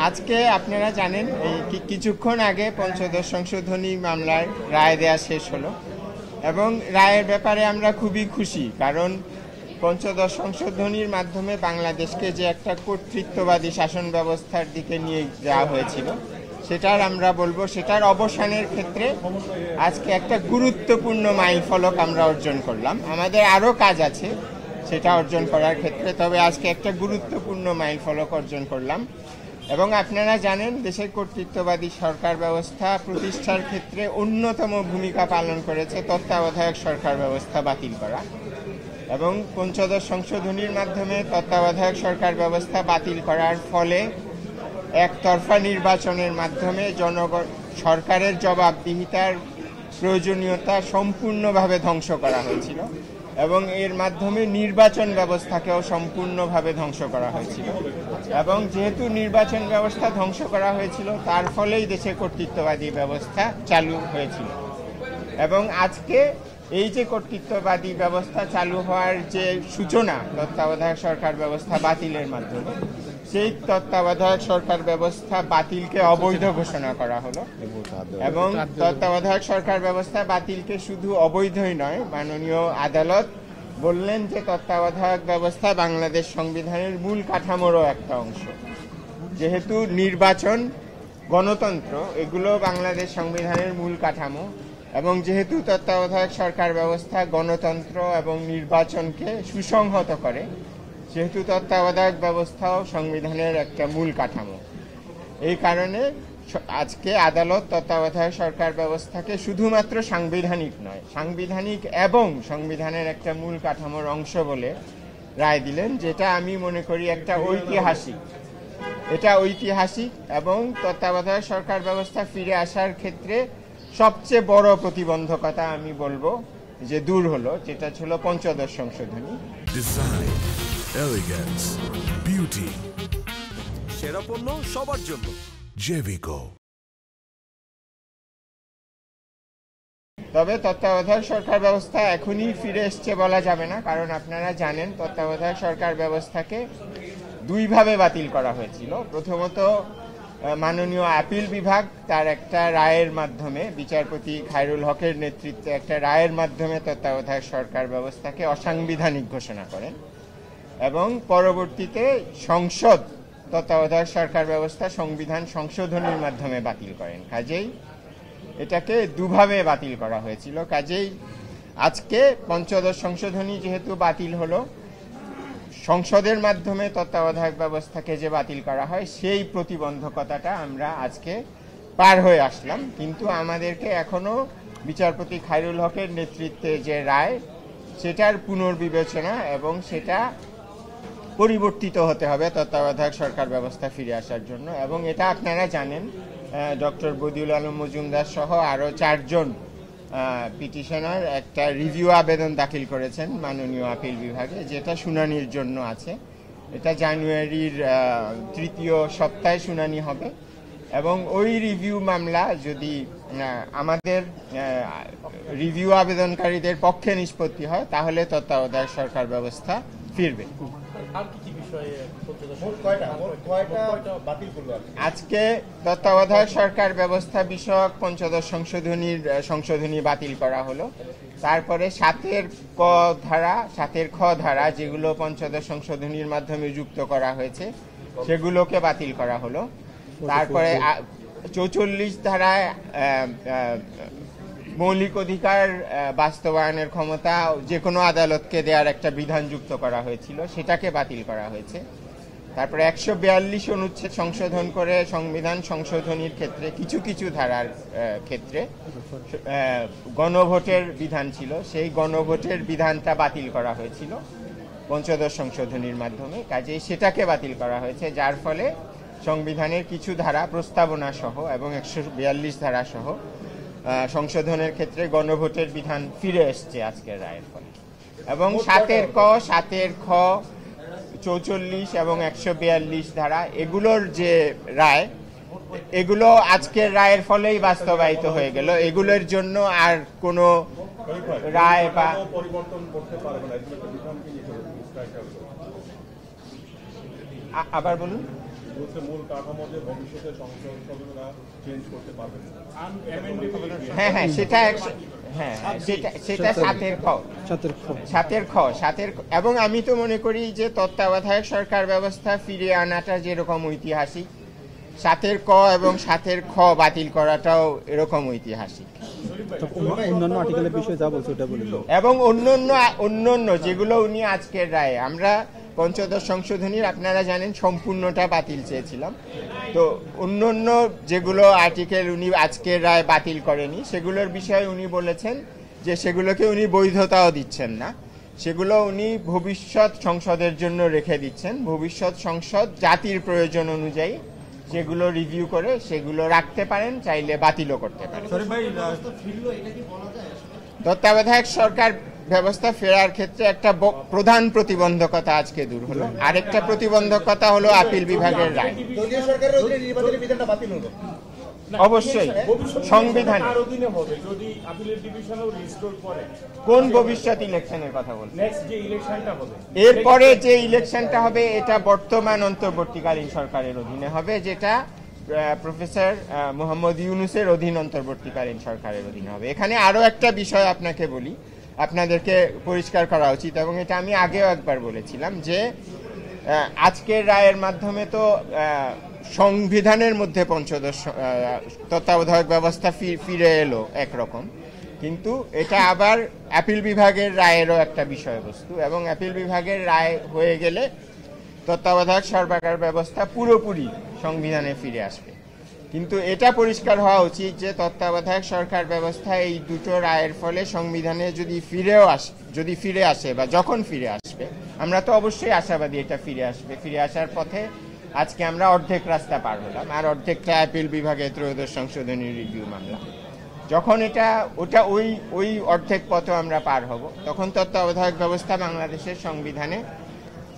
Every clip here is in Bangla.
আজকে আপনারা জানেন কিছুক্ষণ আগে পঞ্চদশ সংশোধনী মামলার রায় দেয়া শেষ হলো এবং রায়ের ব্যাপারে আমরা খুবই খুশি, কারণ পঞ্চদশ সংশোধনীর মাধ্যমে বাংলাদেশকে যে একটা কর্তৃত্ববাদী শাসন ব্যবস্থার দিকে নিয়ে যাওয়া হয়েছিল সেটার আমরা বলবো সেটার অবসানের ক্ষেত্রে আজকে একটা গুরুত্বপূর্ণ মাইলফলক আমরা অর্জন করলাম। আমাদের আরও কাজ আছে সেটা অর্জন করার ক্ষেত্রে, তবে আজকে একটা গুরুত্বপূর্ণ মাইলফলক অর্জন করলাম। এবং আপনারা জানেন দেশের কর্তৃত্ববাদী সরকার ব্যবস্থা প্রতিষ্ঠার ক্ষেত্রে অন্যতম ভূমিকা পালন করেছে তত্ত্বাবধায়ক সরকার ব্যবস্থা বাতিল করা, এবং পঞ্চদশ সংশোধনীর মাধ্যমে তত্ত্বাবধায়ক সরকার ব্যবস্থা বাতিল করার ফলে একতরফা নির্বাচনের মাধ্যমে জনগণ সরকারের জবাবদিহিতার প্রয়োজনীয়তা সম্পূর্ণভাবে ধ্বংস করা হয়েছিল এবং এর মাধ্যমে নির্বাচন ব্যবস্থাকেও সম্পূর্ণভাবে ধ্বংস করা হয়েছিল। এবং যেহেতু নির্বাচন ব্যবস্থা ধ্বংস করা হয়েছিল তার ফলেই দেশে কর্তৃত্ববাদী ব্যবস্থা চালু হয়েছিল। এবং আজকে এই যে কর্তৃত্ববাদী ব্যবস্থা চালু হওয়ার যে সূচনা তত্ত্বাবধায়ক সরকার ব্যবস্থা বাতিলের মাধ্যমে, সেই তত্ত্বাবধায়ক সরকার ব্যবস্থা বাতিলকে অবৈধ ঘোষণা করা হলো এবং তত্ত্বাবধায়ক সরকার ব্যবস্থা বাতিলকে শুধু অবৈধই নয়, মাননীয় আদালত বললেন যে তত্ত্বাবধায়ক ব্যবস্থা বাংলাদেশ সংবিধানের মূল কাঠামোরও একটা অংশ। যেহেতু নির্বাচন, গণতন্ত্র এগুলো বাংলাদেশ সংবিধানের মূল কাঠামো, এবং যেহেতু তত্ত্বাবধায়ক সরকার ব্যবস্থা গণতন্ত্র এবং নির্বাচনকে সুসংহত করে, যেহেতু তত্ত্বাবধায়ক ব্যবস্থাও সংবিধানের একটা মূল কাঠামো, এই কারণে আজকে আদালত তত্ত্বাবধায়ক সরকার ব্যবস্থাকে শুধুমাত্র সাংবিধানিক নয়, সাংবিধানিক এবং সংবিধানের একটা মূল কাঠামোর অংশ বলে রায় দিলেন, যেটা আমি মনে করি একটা ঐতিহাসিক। এটা ঐতিহাসিক এবং তত্ত্বাবধায়ক সরকার ব্যবস্থা ফিরে আসার ক্ষেত্রে সবচেয়ে বড় প্রতিবন্ধকতা আমি বলবো যে দূর হলো, যেটা ছিল পঞ্চদশ সংশোধনী। ডিজাইন, এলিগেন্স, বিউটি, সেরা পণ্য সবার জন্য জেভিকো। তবে তত্ত্বাবধায়ক সরকার ব্যবস্থা এখনই ফিরে এসছে বলা যাবে না, কারণ আপনারা জানেন তত্ত্বাবধায়ক সরকার ব্যবস্থাকে দুইভাবে বাতিল করা হয়েছিল। প্রথমত মাননীয় আপিল বিভাগ তার একটা রায়ের মাধ্যমে, বিচারপতি খায়রুল হকের নেতৃত্বে একটা রায়ের মাধ্যমে তত্ত্বাবধায়ক সরকার ব্যবস্থাকে অসাংবিধানিক ঘোষণা করেন, এবং পরবর্তীতে সংসদ তত্ত্বাবধায়ক সরকার ব্যবস্থা সংবিধান সংশোধনীর মাধ্যমে বাতিল করেন। কাজেই এটাকে দুভাবে বাতিল করা হয়েছিল। কাজেই আজকে পঞ্চদশ সংশোধনী যেহেতু বাতিল হলো, সংসদের মাধ্যমে তত্ত্বাবধায়ক ব্যবস্থাকে যে বাতিল করা হয় সেই প্রতিবন্ধকতাটা আমরা আজকে পার হয়ে আসলাম। কিন্তু আমাদেরকে এখনো বিচারপতি খায়রুল হকের নেতৃত্বে যে রায়, সেটার পুনর্বিবেচনা এবং সেটা পরিবর্তিত হতে হবে তত্ত্বাবধায়ক সরকার ব্যবস্থা ফিরে আসার জন্য। এবং এটা আপনারা জানেন ডক্টর বদিউল আলম মজুমদার সহ আরও 4 জন পিটিশনার একটা রিভিউ আবেদন দাখিল করেছেন মাননীয় আপিল বিভাগে, যেটা শুনানির জন্য আছে। এটা জানুয়ারির 3য় সপ্তাহে শুনানি হবে এবং ওই রিভিউ মামলা যদি আমাদের রিভিউ আবেদনকারীদের পক্ষে নিষ্পত্তি হয় তাহলে তত্ত্বাবধায়ক সরকার ব্যবস্থা ফিরবে। আজকে তত্ত্বাবধায়ক সরকার ব্যবস্থা বিষয়ক পঞ্চদশ সংশোধনী বাতিল করা হলো। তারপরে 7-এর খ ধারা যেগুলো পঞ্চদশ সংশোধনীর মাধ্যমে যুক্ত করা হয়েছে সেগুলোকে বাতিল করা হলো। তারপরে 44 ধারায় মৌলিক অধিকার বাস্তবায়নের ক্ষমতা যে কোনো আদালতকে দেওয়ার একটা বিধান যুক্ত করা হয়েছিল, সেটাকে বাতিল করা হয়েছে। তারপরে 142 অনুচ্ছেদ সংশোধন করে সংবিধান সংশোধনীর ক্ষেত্রে কিছু কিছু ধারার ক্ষেত্রে গণভোটের বিধান ছিল, সেই গণভোটের বিধানটা বাতিল করা হয়েছিল পঞ্চদশ সংশোধনীর মাধ্যমে। কাজেই সেটাকে বাতিল করা হয়েছে, যার ফলে সংবিধানের কিছু ধারা প্রস্তাবনা সহ এবং 142 ধারা সহ সংশোধনের ক্ষেত্রে গণভোটের বিধান ফিরে এসছে আজকের রায়ের ফলে। এবং 7-এর ক, 7-এর খ, 44 এবং 142 ধারা এগুলোর যে রায়, এগুলো আজকের রায়ের ফলেই বাস্তবায়িত হয়ে গেল। এগুলোর জন্য আর কোনো রায় বা পরিবর্তন করতে পারবে না। আবার বলুন। বলছে মূল কাঠামো যে ভবিষ্যতে সংশোধনরা চেঞ্জ করতে পারবে না। হ্যাঁ সেটা সাতের খ এবং আমি তো মনে করি যে তত্ত্বাবধায়ক সরকার ব্যবস্থা ফিরিয়ে আনাটা যেরকম ঐতিহাসিক, সাতের ক এবং সাতের খ বাতিল করাটাও এরকম ঐতিহাসিক। অন্যান্য আর্টিকেলের বিষয়ে যা বলছে ওটা বলুন। এবং অন্যান্য যেগুলো উনি আজকের রায়ে, আমরা পঞ্চদশ সংশোধনীর আপনারা জানেন সম্পূর্ণটা বাতিল চেয়েছিলাম, তো অন্যান্য যেগুলো আর্টিকেল উনি আজকের রায় বাতিল করেনি সেগুলোর বিষয়ে উনি বলেছেন যে সেগুলোকে উনি বৈধতাও দিচ্ছেন না, সেগুলো উনি ভবিষ্যৎ সংসদের জন্য রেখে দিচ্ছেন। ভবিষ্যৎ সংসদ জাতির প্রয়োজন অনুযায়ী সেগুলো রিভিউ করে সেগুলো রাখতে পারেন, চাইলে বাতিলও করতে পারেন। তত্ত্বাবধায়ক সরকার ব্যবস্থা ফেরার ক্ষেত্রে একটা প্রধান প্রতিবন্ধকতা আজকে দূর হলো। আরেকটা প্রতিবন্ধকতা হলো আপিল বিভাগের রায়। অবশ্যই সংবিধানে কোন ভবিষ্যৎ ইলেকশনের কথা বলছেন? এরপরে যে ইলেকশনটা হবে এটা বর্তমান অন্তর্বর্তীকালীন সরকারের অধীনে হবে, যেটা প্রফেসর মোহাম্মদ ইউনূসের অধীন অন্তর্বর্তীকালীন সরকারের অধীনে হবে। এখানে আরো একটা বিষয় আপনাকে বলি, আপনাদেরকে পরিষ্কার করা উচিত, এবং এটা আমি আগেও একবার বলেছিলাম যে আজকের রায়ের মাধ্যমে তো সংবিধানের মধ্যে পঞ্চদশ তত্ত্বাবধায়ক ব্যবস্থা ফিরে এলো একরকম, কিন্তু এটা আবার আপিল বিভাগের রায়েরও একটা বিষয়বস্তু, এবং আপিল বিভাগের রায় হয়ে গেলে তত্ত্বাবধায়ক সরকার ব্যবস্থা পুরোপুরি সংবিধানে ফিরে আসবে। কিন্তু এটা পরিষ্কার হওয়া উচিত যে তত্ত্বাবধায়ক সরকার ব্যবস্থা এই দুটো রায়ের ফলে সংবিধানে যদি ফিরে আসে বা যখন ফিরে আসবে, আমরা তো অবশ্যই আশাবাদী এটা ফিরে আসবে। ফিরে আসার পথে আজকে আমরা অর্ধেক রাস্তা পার হলাম, আর অর্ধেকটা আপিল বিভাগে ত্রয়োদশ সংশোধনী রিভিউ মামলা। যখন ওই অর্ধেক পথও আমরা পার হব, তখন তত্ত্বাবধায়ক ব্যবস্থা বাংলাদেশের সংবিধানে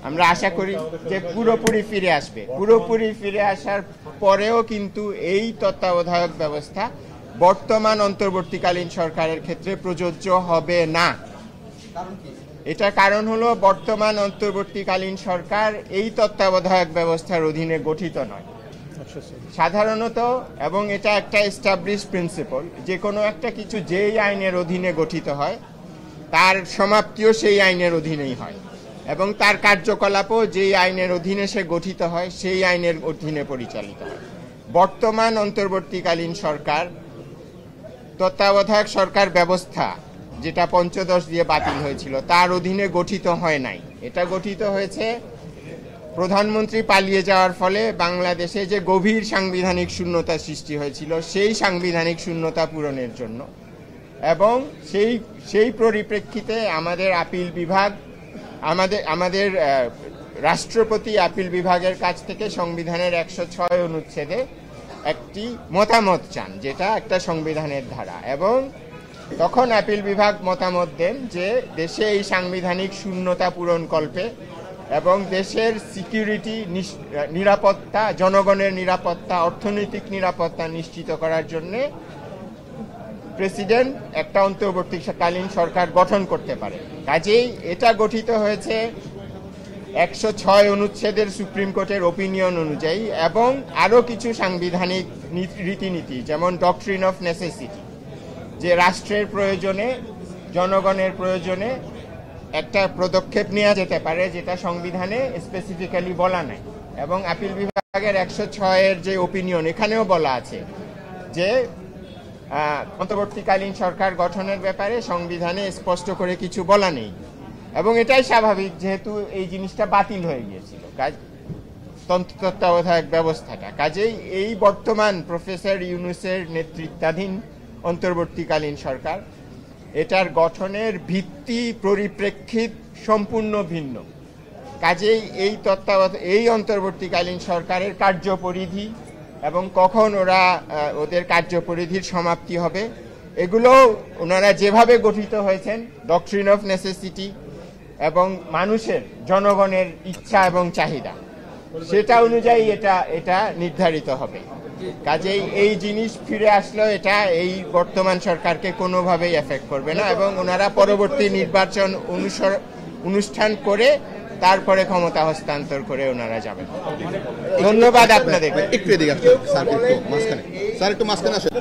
আমরা আশা করি যে পুরোপুরি ফিরে আসবে। পুরোপুরি ফিরে আসার পরেও কিন্তু এই তত্ত্বাবধায়ক ব্যবস্থা বর্তমান অন্তর্বর্তীকালীন সরকারের ক্ষেত্রে প্রযোজ্য হবে না। এটার কারণ হলো বর্তমান অন্তর্বর্তীকালীন সরকার এই তত্ত্বাবধায়ক ব্যবস্থার অধীনে গঠিত নয় সাধারণত, এবং এটা একটা এস্টাবলিশ প্রিন্সিপল, যে কোনো একটা কিছু যেই আইনের অধীনে গঠিত হয় তার সমাপ্তিও সেই আইনের অধীনেই হয়, এবং তার কার্যকলাপও যেই আইনের অধীনে সে গঠিত হয় সেই আইনের অধীনে পরিচালিত হয়। বর্তমান অন্তর্বর্তীকালীন সরকার তত্ত্বাবধায়ক সরকার ব্যবস্থা যেটা পঞ্চদশ দিয়ে বাতিল হয়েছিল তার অধীনে গঠিত হয় নাই। এটা গঠিত হয়েছে প্রধানমন্ত্রী পালিয়ে যাওয়ার ফলে বাংলাদেশে যে গভীর সাংবিধানিক শূন্যতা সৃষ্টি হয়েছিল সেই সাংবিধানিক শূন্যতা পূরণের জন্য, এবং সেই পরিপ্রেক্ষিতে আমাদের আপিল বিভাগ আমাদের রাষ্ট্রপতি আপিল বিভাগের কাছ থেকে সংবিধানের 106 অনুচ্ছেদে একটি মতামত চান, যেটা একটা সংবিধানের ধারা, এবং তখন আপিল বিভাগ মতামত দেন যে দেশে এই সাংবিধানিক শূন্যতা পূরণকল্পে এবং দেশের সিকিউরিটি নিরাপত্তা, জনগণের নিরাপত্তা, অর্থনৈতিক নিরাপত্তা নিশ্চিত করার জন্যে প্রেসিডেন্ট একটা অন্তর্বর্তীকালীন সরকার গঠন করতে পারে। কাজেই এটা গঠিত হয়েছে 106 অনুচ্ছেদের সুপ্রিম কোর্টের ওপিনিয়ন অনুযায়ী, এবং আরও কিছু সাংবিধানিক রীতিনীতি, যেমন ডক্ট্রিন অফ নেসেসিটি, যে রাষ্ট্রের প্রয়োজনে, জনগণের প্রয়োজনে একটা পদক্ষেপ নেওয়া যেতে পারে যেটা সংবিধানে স্পেসিফিক্যালি বলা নাই। এবং আপিল বিভাগের 106-এর যে ওপিনিয়ন, এখানেও বলা আছে যে অন্তর্বর্তীকালীন সরকার গঠনের ব্যাপারে সংবিধানে স্পষ্ট করে কিছু বলা নেই, এবং এটাই স্বাভাবিক যেহেতু এই জিনিসটা বাতিল হয়ে গিয়েছিল তত্ত্বাবধায়ক ব্যবস্থাটা। কাজেই এই বর্তমান প্রফেসর ইউনূসের নেতৃত্বাধীন অন্তর্বর্তীকালীন সরকার, এটার গঠনের ভিত্তি পরিপ্রেক্ষিত সম্পূর্ণ ভিন্ন। কাজেই এই অন্তর্বর্তীকালীন সরকারের কার্যপরিধি এবং কখন ওদের কার্যপরিধির সমাপ্তি হবে, এগুলো ওনারা যেভাবে গঠিত হয়েছেন ডক্ট্রিন অফ নেসেসিটি এবং মানুষের, জনগণের ইচ্ছা এবং চাহিদা, সেটা অনুযায়ী এটা নির্ধারিত হবে। কাজেই এই জিনিস ফিরে আসলো, এটা এই বর্তমান সরকারকে কোনোভাবেই এফেক্ট করবে না, এবং ওনারা পরবর্তী নির্বাচন অনুষ্ঠান করে তারপরে ক্ষমতা হস্তান্তর করে ওনারা যাবেন। ধন্যবাদ আপনাদের। একটু এদিকে আসুন স্যার, একটু মাঝখানে, স্যার একটু মাঝখানে আসেন।